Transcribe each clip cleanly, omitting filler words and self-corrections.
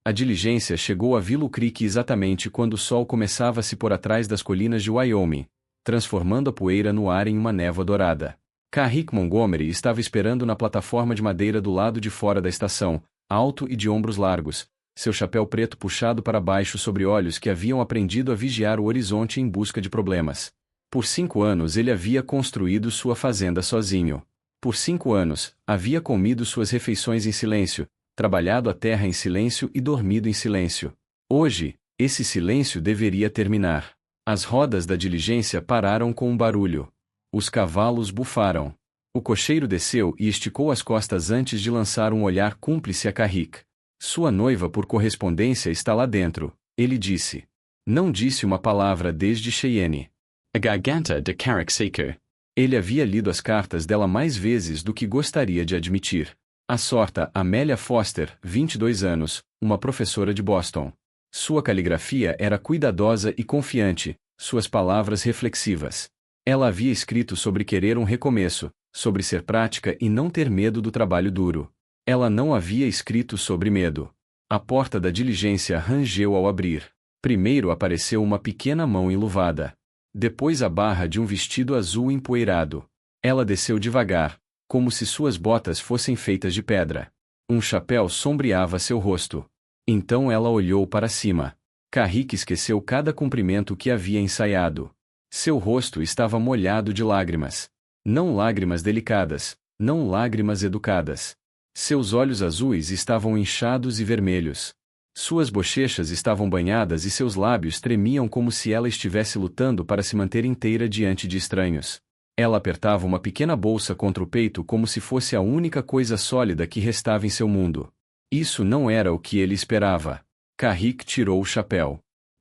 A diligência chegou a Willow Creek exatamente quando o sol começava a se pôr atrás das colinas de Wyoming, transformando a poeira no ar em uma névoa dourada. Carrick Montgomery estava esperando na plataforma de madeira do lado de fora da estação, alto e de ombros largos, seu chapéu preto puxado para baixo sobre olhos que haviam aprendido a vigiar o horizonte em busca de problemas. Por 5 anos ele havia construído sua fazenda sozinho. Por 5 anos, havia comido suas refeições em silêncio, trabalhado a terra em silêncio e dormido em silêncio. Hoje, esse silêncio deveria terminar. As rodas da diligência pararam com um barulho. Os cavalos bufaram. O cocheiro desceu e esticou as costas antes de lançar um olhar cúmplice a Carrick. Sua noiva por correspondência está lá dentro, ele disse. Não disse uma palavra desde Cheyenne. A garganta de Carrick Seeker. Ele havia lido as cartas dela mais vezes do que gostaria de admitir. A sorta Amélia Foster, 22 anos, uma professora de Boston. Sua caligrafia era cuidadosa e confiante, suas palavras reflexivas. Ela havia escrito sobre querer um recomeço, sobre ser prática e não ter medo do trabalho duro. Ela não havia escrito sobre medo. A porta da diligência rangeu ao abrir. Primeiro apareceu uma pequena mão enluvada. Depois a barra de um vestido azul empoeirado. Ela desceu devagar, como se suas botas fossem feitas de pedra. Um chapéu sombreava seu rosto. Então ela olhou para cima. Carrick esqueceu cada cumprimento que havia ensaiado. Seu rosto estava molhado de lágrimas. Não lágrimas delicadas, não lágrimas educadas. Seus olhos azuis estavam inchados e vermelhos. Suas bochechas estavam banhadas e seus lábios tremiam como se ela estivesse lutando para se manter inteira diante de estranhos. Ela apertava uma pequena bolsa contra o peito como se fosse a única coisa sólida que restava em seu mundo. Isso não era o que ele esperava. Carrick tirou o chapéu.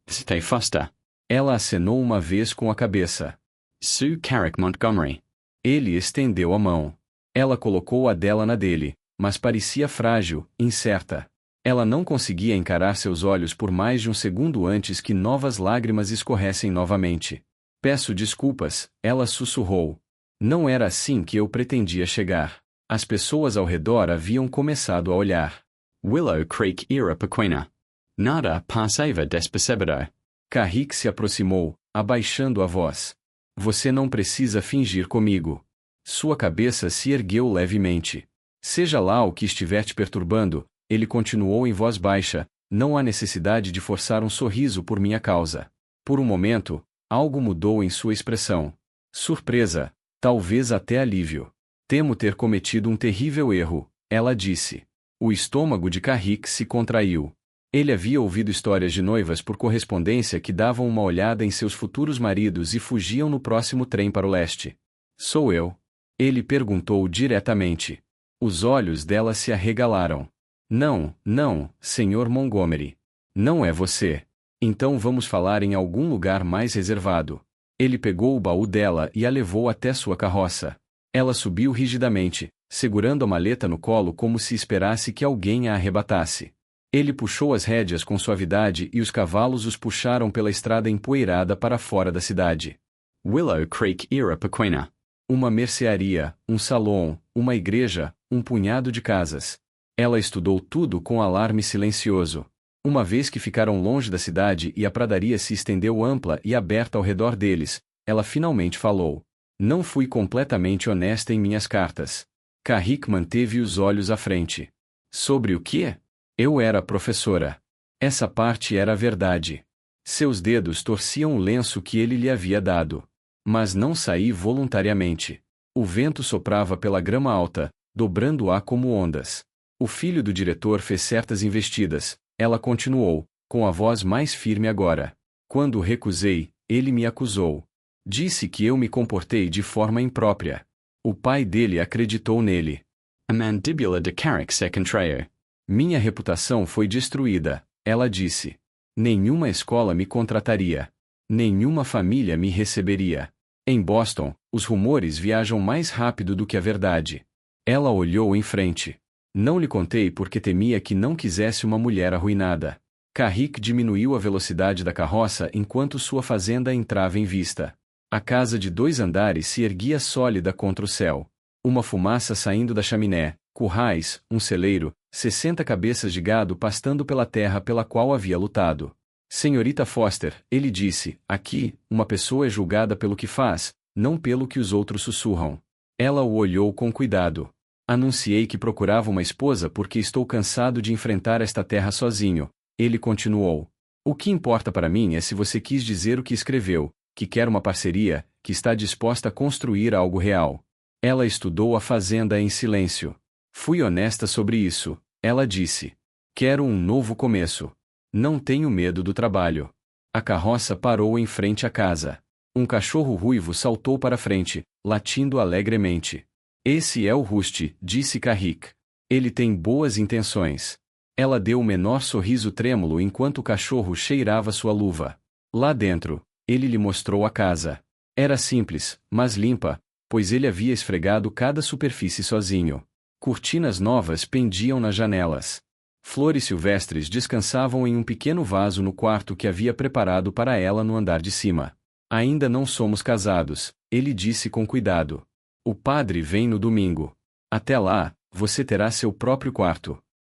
Stay Foster. Ela acenou uma vez com a cabeça. Sue Carrick Montgomery. Ele estendeu a mão. Ela colocou a dela na dele, mas parecia frágil, incerta. Ela não conseguia encarar seus olhos por mais de um segundo antes que novas lágrimas escorressem novamente. Peço desculpas, ela sussurrou. Não era assim que eu pretendia chegar. As pessoas ao redor haviam começado a olhar. Willow Creek era pequena. Nada passava despercebido. Carrick se aproximou, abaixando a voz. Você não precisa fingir comigo. Sua cabeça se ergueu levemente. Seja lá o que estiver te perturbando, ele continuou em voz baixa, não há necessidade de forçar um sorriso por minha causa. Por um momento, algo mudou em sua expressão. Surpresa, talvez até alívio. Temo ter cometido um terrível erro, ela disse. O estômago de Carrick se contraiu. Ele havia ouvido histórias de noivas por correspondência que davam uma olhada em seus futuros maridos e fugiam no próximo trem para o leste. Sou eu? Ele perguntou diretamente. Os olhos dela se arregalaram. Não, não, Sr. Montgomery. Não é você. Então vamos falar em algum lugar mais reservado. Ele pegou o baú dela e a levou até sua carroça. Ela subiu rigidamente, segurando a maleta no colo como se esperasse que alguém a arrebatasse. Ele puxou as rédeas com suavidade e os cavalos os puxaram pela estrada empoeirada para fora da cidade. Willow Creek era pequena. Uma mercearia, um salão, uma igreja, um punhado de casas. Ela estudou tudo com alarme silencioso. Uma vez que ficaram longe da cidade e a pradaria se estendeu ampla e aberta ao redor deles, ela finalmente falou. Não fui completamente honesta em minhas cartas. Carrick manteve os olhos à frente. Sobre o quê? Eu era professora. Essa parte era a verdade. Seus dedos torciam o lenço que ele lhe havia dado. Mas não saí voluntariamente. O vento soprava pela grama alta, dobrando-a como ondas. O filho do diretor fez certas investidas, ela continuou, com a voz mais firme agora. Quando o recusei, ele me acusou. Disse que eu me comportei de forma imprópria. O pai dele acreditou nele. A mandíbula de Carrick se contraiu. Minha reputação foi destruída, ela disse. Nenhuma escola me contrataria. Nenhuma família me receberia. Em Boston, os rumores viajam mais rápido do que a verdade. Ela olhou em frente. Não lhe contei porque temia que não quisesse uma mulher arruinada. Carrick diminuiu a velocidade da carroça enquanto sua fazenda entrava em vista. A casa de 2 andares se erguia sólida contra o céu. Uma fumaça saindo da chaminé, currais, um celeiro, 60 cabeças de gado pastando pela terra pela qual havia lutado. Senhorita Foster, ele disse, aqui, uma pessoa é julgada pelo que faz, não pelo que os outros sussurram. Ela o olhou com cuidado. Anunciei que procurava uma esposa porque estou cansado de enfrentar esta terra sozinho. Ele continuou. O que importa para mim é se você quis dizer o que escreveu, que quer uma parceria, que está disposta a construir algo real. Ela estudou a fazenda em silêncio. Fui honesta sobre isso, ela disse. Quero um novo começo. Não tenho medo do trabalho. A carroça parou em frente à casa. Um cachorro ruivo saltou para frente, latindo alegremente. Esse é o Rusty, disse Carrick. Ele tem boas intenções. Ela deu o menor sorriso trêmulo enquanto o cachorro cheirava sua luva. Lá dentro, ele lhe mostrou a casa. Era simples, mas limpa, pois ele havia esfregado cada superfície sozinho. Cortinas novas pendiam nas janelas. Flores silvestres descansavam em um pequeno vaso no quarto que havia preparado para ela no andar de cima. Ainda não somos casados, ele disse com cuidado. O padre vem no domingo. Até lá, você terá seu próprio quarto.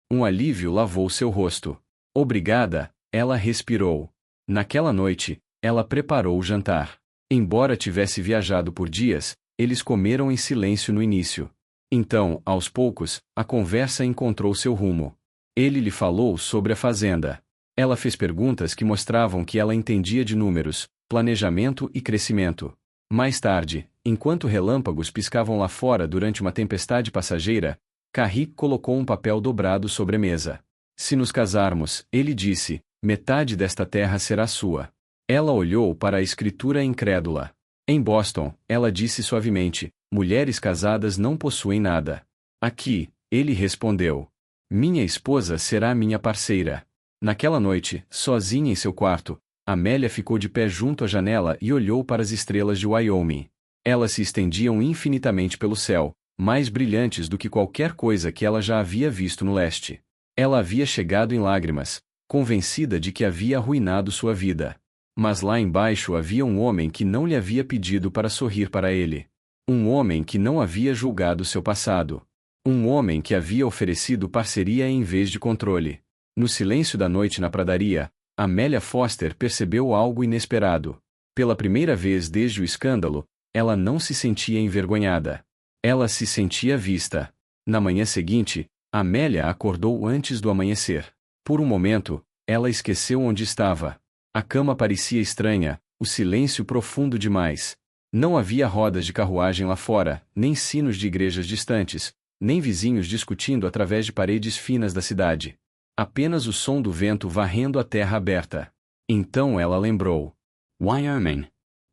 Um alívio lavou seu rosto. Obrigada, ela respirou. Naquela noite, ela preparou o jantar. Embora tivesse viajado por dias, eles comeram em silêncio no início. Então, aos poucos, a conversa encontrou seu rumo. Ele lhe falou sobre a fazenda. Ela fez perguntas que mostravam que ela entendia de números, planejamento e crescimento. Mais tarde, enquanto relâmpagos piscavam lá fora durante uma tempestade passageira, Carrick colocou um papel dobrado sobre a mesa. Se nos casarmos, ele disse, metade desta terra será sua. Ela olhou para a escritura incrédula. Em Boston, ela disse suavemente, mulheres casadas não possuem nada. Aqui, ele respondeu. Minha esposa será minha parceira. Naquela noite, sozinha em seu quarto, Amélia ficou de pé junto à janela e olhou para as estrelas de Wyoming. Elas se estendiam infinitamente pelo céu, mais brilhantes do que qualquer coisa que ela já havia visto no leste. Ela havia chegado em lágrimas, convencida de que havia arruinado sua vida. Mas lá embaixo havia um homem que não lhe havia pedido para sorrir para ele. Um homem que não havia julgado seu passado. Um homem que havia oferecido parceria em vez de controle. No silêncio da noite na pradaria, Amélia Foster percebeu algo inesperado. Pela primeira vez desde o escândalo, ela não se sentia envergonhada. Ela se sentia vista. Na manhã seguinte, Amélia acordou antes do amanhecer. Por um momento, ela esqueceu onde estava. A cama parecia estranha, o silêncio profundo demais. Não havia rodas de carruagem lá fora, nem sinos de igrejas distantes, nem vizinhos discutindo através de paredes finas da cidade. Apenas o som do vento varrendo a terra aberta. Então ela lembrou. Wyoming.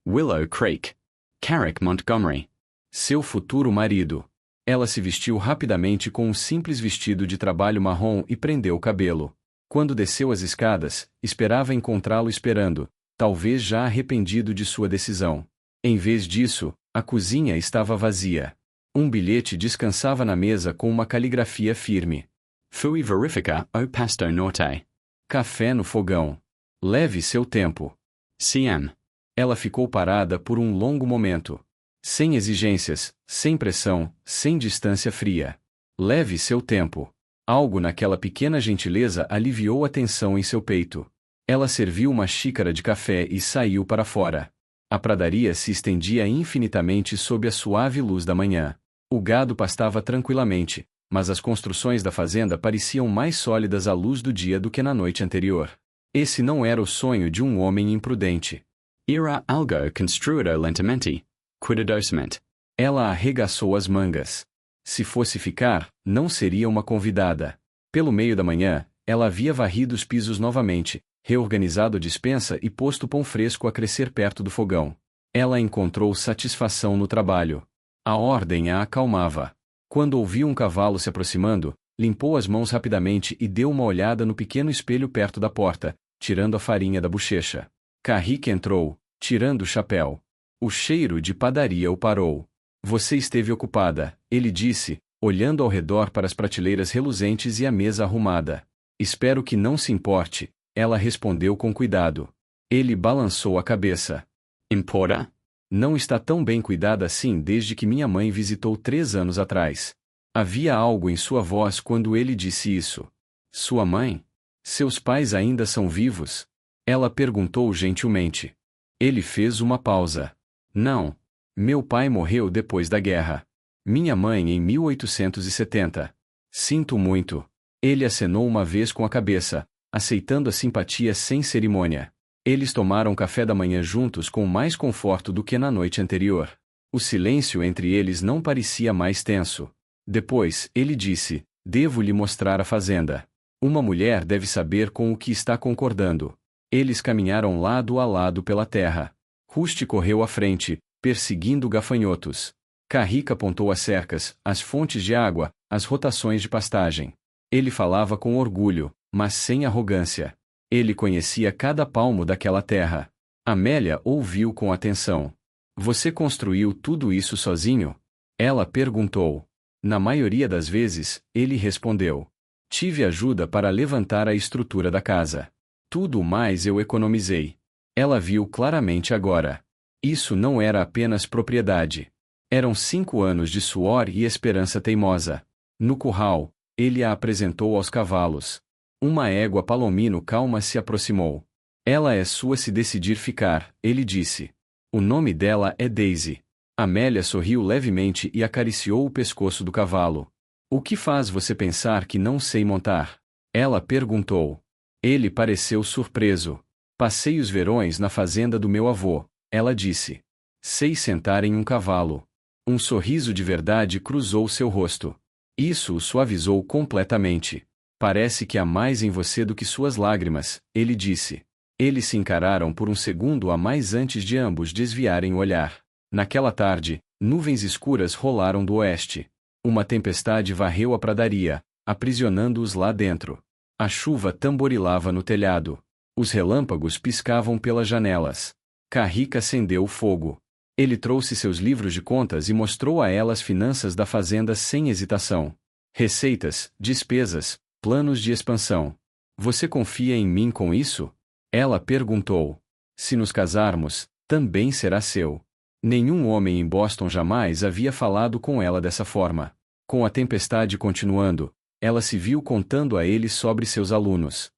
Willow Creek. Carrick Montgomery. Seu futuro marido. Ela se vestiu rapidamente com um simples vestido de trabalho marrom e prendeu o cabelo. Quando desceu as escadas, esperava encontrá-lo esperando, talvez já arrependido de sua decisão. Em vez disso, a cozinha estava vazia. Um bilhete descansava na mesa com uma caligrafia firme. Fui verifica o pasto norte. Café no fogão. Leve seu tempo. CM. Ela ficou parada por um longo momento. Sem exigências, sem pressão, sem distância fria. Leve seu tempo. Algo naquela pequena gentileza aliviou a tensão em seu peito. Ela serviu uma xícara de café e saiu para fora. A pradaria se estendia infinitamente sob a suave luz da manhã. O gado pastava tranquilamente, mas as construções da fazenda pareciam mais sólidas à luz do dia do que na noite anterior. Esse não era o sonho de um homem imprudente. Era algo construído lentamente, cuidadosamente. Ela arregaçou as mangas. Se fosse ficar, não seria uma convidada. Pelo meio da manhã, ela havia varrido os pisos novamente, reorganizado a despensa e posto pão fresco a crescer perto do fogão. Ela encontrou satisfação no trabalho. A ordem a acalmava. Quando ouviu um cavalo se aproximando, limpou as mãos rapidamente e deu uma olhada no pequeno espelho perto da porta, tirando a farinha da bochecha. Carrick entrou, tirando o chapéu. O cheiro de padaria o parou. Você esteve ocupada, ele disse, olhando ao redor para as prateleiras reluzentes e a mesa arrumada. Espero que não se importe, ela respondeu com cuidado. Ele balançou a cabeça. Importa? Não está tão bem cuidada assim desde que minha mãe visitou 3 anos atrás. Havia algo em sua voz quando ele disse isso. Sua mãe? Seus pais ainda são vivos? Ela perguntou gentilmente. Ele fez uma pausa. Não. Meu pai morreu depois da guerra. Minha mãe em 1870. Sinto muito. Ele acenou uma vez com a cabeça, aceitando a simpatia sem cerimônia. Eles tomaram café da manhã juntos com mais conforto do que na noite anterior. O silêncio entre eles não parecia mais tenso. Depois, ele disse: devo lhe mostrar a fazenda. Uma mulher deve saber com o que está concordando. Eles caminharam lado a lado pela terra. Rusty correu à frente, perseguindo gafanhotos. Carrick apontou as cercas, as fontes de água, as rotações de pastagem. Ele falava com orgulho, mas sem arrogância. Ele conhecia cada palmo daquela terra. Amélia ouviu com atenção. Você construiu tudo isso sozinho? Ela perguntou. Na maioria das vezes, ele respondeu. Tive ajuda para levantar a estrutura da casa. Tudo o mais eu economizei. Ela viu claramente agora. Isso não era apenas propriedade. Eram 5 anos de suor e esperança teimosa. No curral, ele a apresentou aos cavalos. Uma égua palomino calma se aproximou. Ela é sua se decidir ficar, ele disse. O nome dela é Daisy. Amélia sorriu levemente e acariciou o pescoço do cavalo. O que faz você pensar que não sei montar? Ela perguntou. Ele pareceu surpreso. Passei os verões na fazenda do meu avô, ela disse. Sei sentar em um cavalo. Um sorriso de verdade cruzou seu rosto. Isso o suavizou completamente. Parece que há mais em você do que suas lágrimas, ele disse. Eles se encararam por um segundo a mais antes de ambos desviarem o olhar. Naquela tarde, nuvens escuras rolaram do oeste. Uma tempestade varreu a pradaria, aprisionando-os lá dentro. A chuva tamborilava no telhado. Os relâmpagos piscavam pelas janelas. Carrick acendeu o fogo. Ele trouxe seus livros de contas e mostrou a ela as finanças da fazenda sem hesitação. Receitas, despesas, planos de expansão. Você confia em mim com isso? Ela perguntou. Se nos casarmos, também será seu. Nenhum homem em Boston jamais havia falado com ela dessa forma. Com a tempestade continuando, ela se viu contando a ele sobre seus alunos.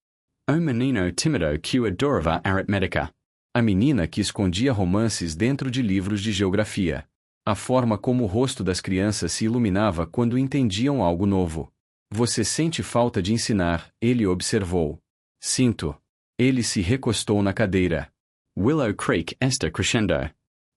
O menino tímido que adorava aritmética. A menina que escondia romances dentro de livros de geografia. A forma como o rosto das crianças se iluminava quando entendiam algo novo. Você sente falta de ensinar, ele observou. Sinto. Ele se recostou na cadeira. Willow Creek está crescendo.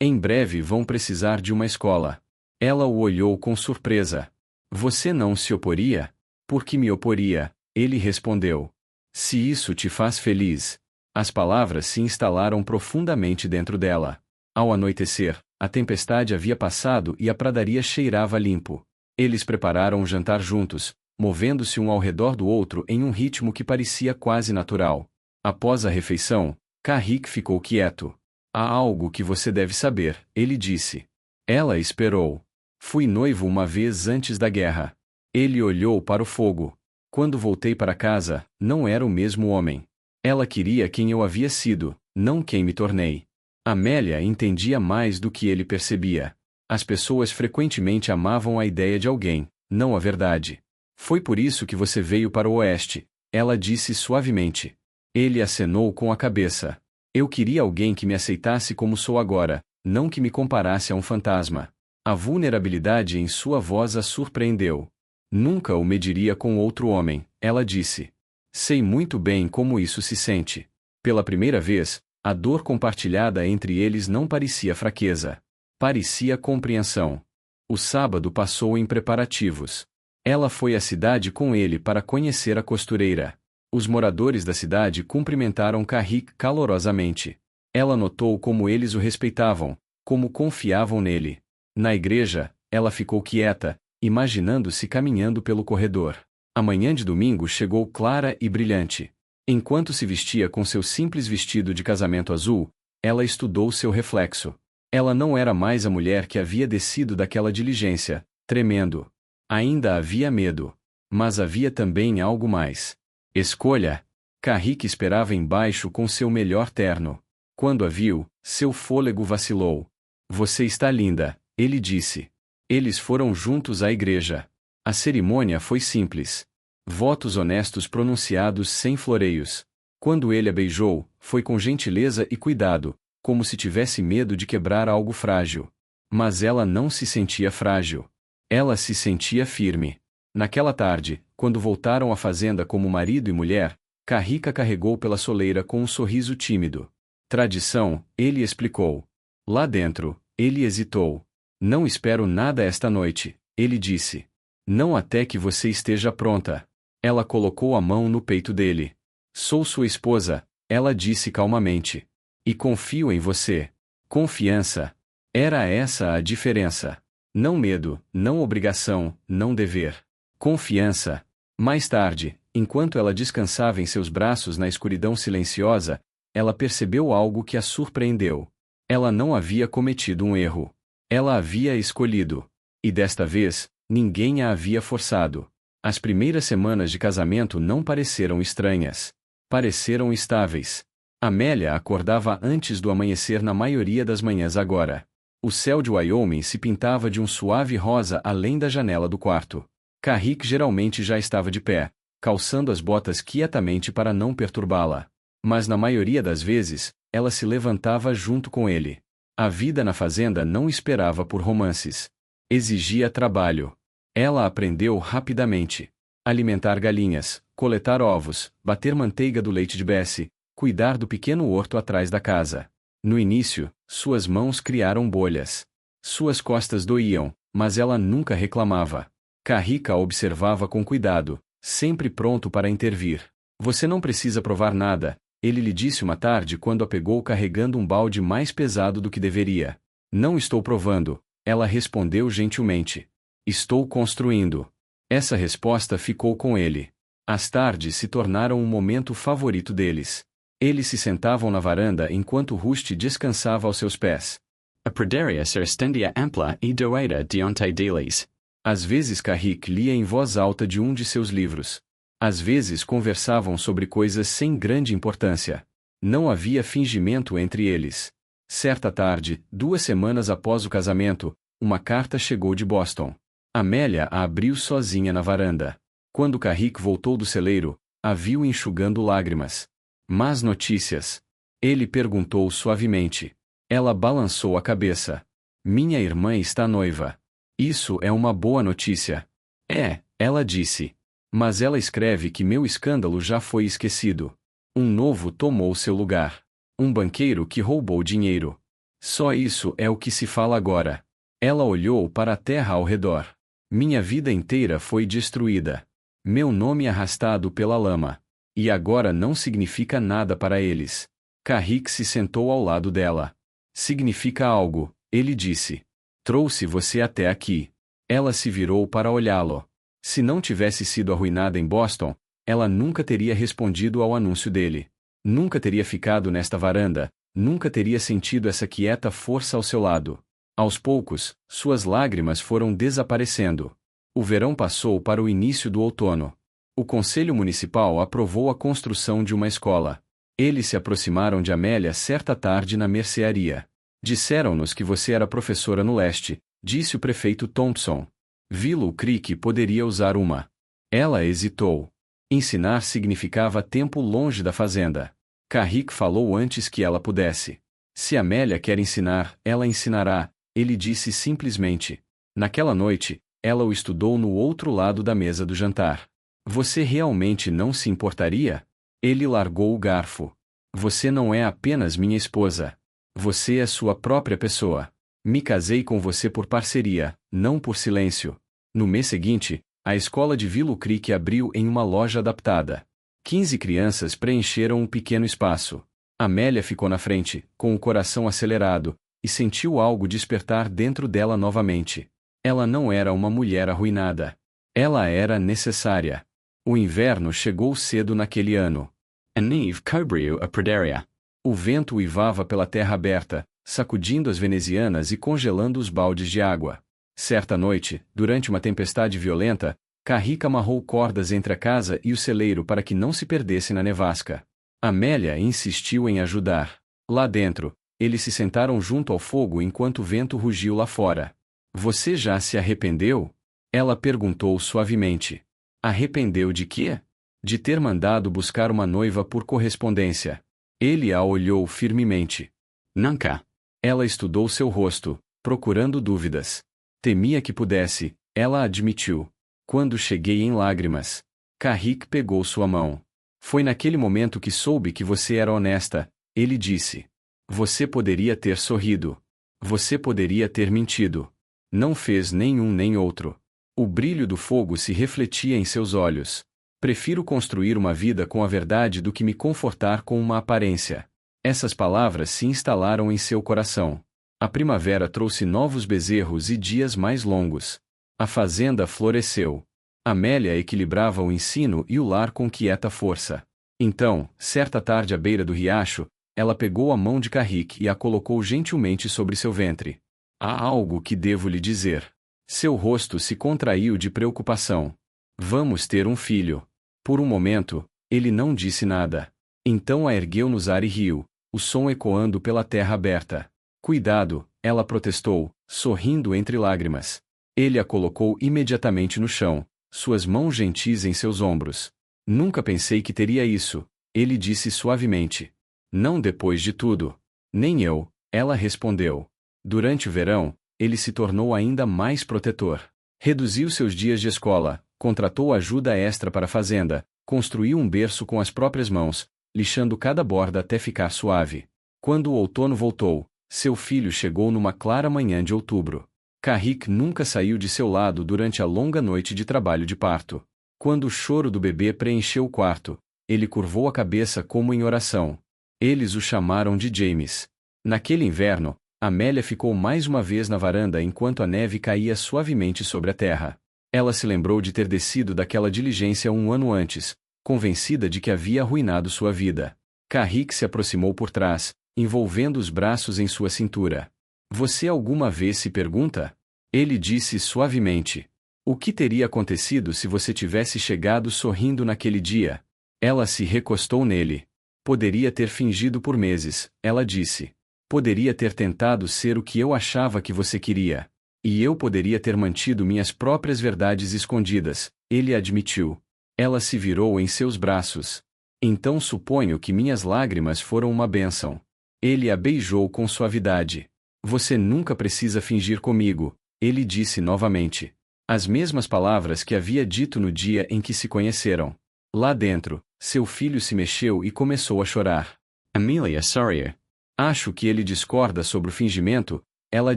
Em breve vão precisar de uma escola. Ela o olhou com surpresa. Você não se oporia? Por que me oporia? Ele respondeu. Se isso te faz feliz. As palavras se instalaram profundamente dentro dela. Ao anoitecer, a tempestade havia passado e a pradaria cheirava limpo. Eles prepararam um jantar juntos, movendo-se um ao redor do outro em um ritmo que parecia quase natural. Após a refeição, Carrick ficou quieto. Há algo que você deve saber, ele disse. Ela esperou. Fui noivo uma vez antes da guerra. Ele olhou para o fogo. Quando voltei para casa, não era o mesmo homem. Ela queria quem eu havia sido, não quem me tornei. Amélia entendia mais do que ele percebia. As pessoas frequentemente amavam a ideia de alguém, não a verdade. Foi por isso que você veio para o oeste, ela disse suavemente. Ele acenou com a cabeça. Eu queria alguém que me aceitasse como sou agora, não que me comparasse a um fantasma. A vulnerabilidade em sua voz a surpreendeu. Nunca o mediria com outro homem, ela disse. Sei muito bem como isso se sente. Pela primeira vez, a dor compartilhada entre eles não parecia fraqueza. Parecia compreensão. O sábado passou em preparativos. Ela foi à cidade com ele para conhecer a costureira. Os moradores da cidade cumprimentaram Carrick calorosamente. Ela notou como eles o respeitavam, como confiavam nele. Na igreja, ela ficou quieta, imaginando-se caminhando pelo corredor. A manhã de domingo chegou clara e brilhante. Enquanto se vestia com seu simples vestido de casamento azul, ela estudou seu reflexo. Ela não era mais a mulher que havia descido daquela diligência, tremendo. Ainda havia medo. Mas havia também algo mais. Escolha. Carrick esperava embaixo com seu melhor terno. Quando a viu, seu fôlego vacilou. Você está linda, ele disse. Eles foram juntos à igreja. A cerimônia foi simples. Votos honestos pronunciados sem floreios. Quando ele a beijou, foi com gentileza e cuidado, como se tivesse medo de quebrar algo frágil. Mas ela não se sentia frágil. Ela se sentia firme. Naquela tarde, quando voltaram à fazenda como marido e mulher, Kahika carregou pela soleira com um sorriso tímido. Tradição, ele explicou. Lá dentro, ele hesitou. Não espero nada esta noite, ele disse. Não até que você esteja pronta. Ela colocou a mão no peito dele. Sou sua esposa, ela disse calmamente. E confio em você. Confiança. Era essa a diferença. Não medo, não obrigação, não dever. Confiança. Mais tarde, enquanto ela descansava em seus braços na escuridão silenciosa, ela percebeu algo que a surpreendeu. Ela não havia cometido um erro. Ela havia escolhido. E desta vez, ninguém a havia forçado. As primeiras semanas de casamento não pareceram estranhas. Pareceram estáveis. Amélia acordava antes do amanhecer na maioria das manhãs agora. O céu de Wyoming se pintava de um suave rosa além da janela do quarto. Kahik geralmente já estava de pé, calçando as botas quietamente para não perturbá-la. Mas na maioria das vezes, ela se levantava junto com ele. A vida na fazenda não esperava por romances. Exigia trabalho. Ela aprendeu rapidamente. Alimentar galinhas, coletar ovos, bater manteiga do leite de Bessie, cuidar do pequeno horto atrás da casa. No início, suas mãos criaram bolhas. Suas costas doíam, mas ela nunca reclamava. Kahika a observava com cuidado, sempre pronto para intervir. Você não precisa provar nada, ele lhe disse uma tarde quando a pegou carregando um balde mais pesado do que deveria. Não estou provando, ela respondeu gentilmente. Estou construindo. Essa resposta ficou com ele. As tardes se tornaram um momento favorito deles. Eles se sentavam na varanda enquanto Rusty descansava aos seus pés. A praderia ser estendia ampla e doeira diante deles. Às vezes Kahik lia em voz alta de um de seus livros. Às vezes conversavam sobre coisas sem grande importância. Não havia fingimento entre eles. Certa tarde, 2 semanas após o casamento, uma carta chegou de Boston. Amélia a abriu sozinha na varanda. Quando Kahik voltou do celeiro, a viu enxugando lágrimas. Más notícias? Ele perguntou suavemente. Ela balançou a cabeça. Minha irmã está noiva. Isso é uma boa notícia. É, ela disse. Mas ela escreve que meu escândalo já foi esquecido. Um novo tomou seu lugar. Um banqueiro que roubou dinheiro. Só isso é o que se fala agora. Ela olhou para a terra ao redor. Minha vida inteira foi destruída. Meu nome arrastado pela lama. E agora não significa nada para eles. Kahik se sentou ao lado dela. Significa algo, ele disse. Trouxe você até aqui. Ela se virou para olhá-lo. Se não tivesse sido arruinada em Boston, ela nunca teria respondido ao anúncio dele. Nunca teria ficado nesta varanda, nunca teria sentido essa quieta força ao seu lado. Aos poucos, suas lágrimas foram desaparecendo. O verão passou para o início do outono. O Conselho Municipal aprovou a construção de uma escola. Eles se aproximaram de Amélia certa tarde na mercearia. Disseram-nos que você era professora no leste, disse o prefeito Thompson. Willow Creek poderia usar uma. Ela hesitou. Ensinar significava tempo longe da fazenda. Kahik falou antes que ela pudesse. Se Amélia quer ensinar, ela ensinará, ele disse simplesmente. Naquela noite, ela o estudou no outro lado da mesa do jantar. Você realmente não se importaria? Ele largou o garfo. Você não é apenas minha esposa. Você é sua própria pessoa. Me casei com você por parceria, não por silêncio. No mês seguinte, a escola de Willow Creek abriu em uma loja adaptada. 15 crianças preencheram um pequeno espaço. Amélia ficou na frente, com o coração acelerado, e sentiu algo despertar dentro dela novamente. Ela não era uma mulher arruinada. Ela era necessária. O inverno chegou cedo naquele ano. A neve cobriu a praderia. O vento uivava pela terra aberta, sacudindo as venezianas e congelando os baldes de água. Certa noite, durante uma tempestade violenta, Kahik amarrou cordas entre a casa e o celeiro para que não se perdesse na nevasca. Amélia insistiu em ajudar. Lá dentro, eles se sentaram junto ao fogo enquanto o vento rugiu lá fora. Você já se arrependeu? Ela perguntou suavemente. Arrependeu de quê? De ter mandado buscar uma noiva por correspondência. Ele a olhou firmemente. Nunca. Ela estudou seu rosto, procurando dúvidas. Temia que pudesse, ela admitiu. Quando cheguei em lágrimas. Carrick pegou sua mão. Foi naquele momento que soube que você era honesta, ele disse. Você poderia ter sorrido. Você poderia ter mentido. Não fez nenhum nem outro. O brilho do fogo se refletia em seus olhos. Prefiro construir uma vida com a verdade do que me confortar com uma aparência. Essas palavras se instalaram em seu coração. A primavera trouxe novos bezerros e dias mais longos. A fazenda floresceu. Amélia equilibrava o ensino e o lar com quieta força. Então, certa tarde à beira do riacho, ela pegou a mão de Carrick e a colocou gentilmente sobre seu ventre. Há algo que devo lhe dizer. Seu rosto se contraiu de preocupação. Vamos ter um filho. Por um momento, ele não disse nada. Então a ergueu no ar e riu, o som ecoando pela terra aberta. Cuidado, ela protestou, sorrindo entre lágrimas. Ele a colocou imediatamente no chão, suas mãos gentis em seus ombros. Nunca pensei que teria isso, ele disse suavemente. Não depois de tudo. Nem eu, ela respondeu. Durante o verão, ele se tornou ainda mais protetor. Reduziu seus dias de escola, contratou ajuda extra para a fazenda, construiu um berço com as próprias mãos, lixando cada borda até ficar suave. Quando o outono voltou, seu filho chegou numa clara manhã de outubro. Carrick nunca saiu de seu lado durante a longa noite de trabalho de parto. Quando o choro do bebê preencheu o quarto, ele curvou a cabeça como em oração. Eles o chamaram de James. Naquele inverno, Amélia ficou mais uma vez na varanda enquanto a neve caía suavemente sobre a terra. Ela se lembrou de ter descido daquela diligência um ano antes, convencida de que havia arruinado sua vida. Carrick se aproximou por trás, envolvendo os braços em sua cintura. Você alguma vez se pergunta? Ele disse suavemente. O que teria acontecido se você tivesse chegado sorrindo naquele dia? Ela se recostou nele. Poderia ter fingido por meses, ela disse. Poderia ter tentado ser o que eu achava que você queria. E eu poderia ter mantido minhas próprias verdades escondidas, ele admitiu. Ela se virou em seus braços. Então suponho que minhas lágrimas foram uma bênção. Ele a beijou com suavidade. Você nunca precisa fingir comigo, ele disse novamente. As mesmas palavras que havia dito no dia em que se conheceram. Lá dentro, seu filho se mexeu e começou a chorar. Amelia Sawyer. Acho que ele discorda sobre o fingimento, ela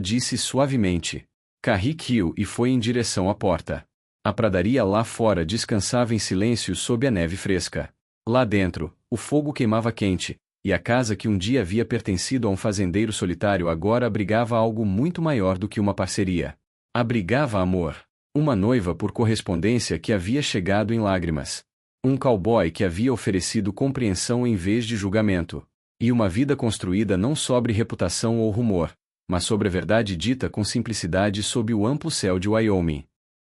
disse suavemente. Carrick riu e foi em direção à porta. A pradaria lá fora descansava em silêncio sob a neve fresca. Lá dentro, o fogo queimava quente, e a casa que um dia havia pertencido a um fazendeiro solitário agora abrigava algo muito maior do que uma parceria. Abrigava amor. Uma noiva por correspondência que havia chegado em lágrimas. Um cowboy que havia oferecido compreensão em vez de julgamento. E uma vida construída não sobre reputação ou rumor, mas sobre a verdade dita com simplicidade sob o amplo céu de Wyoming.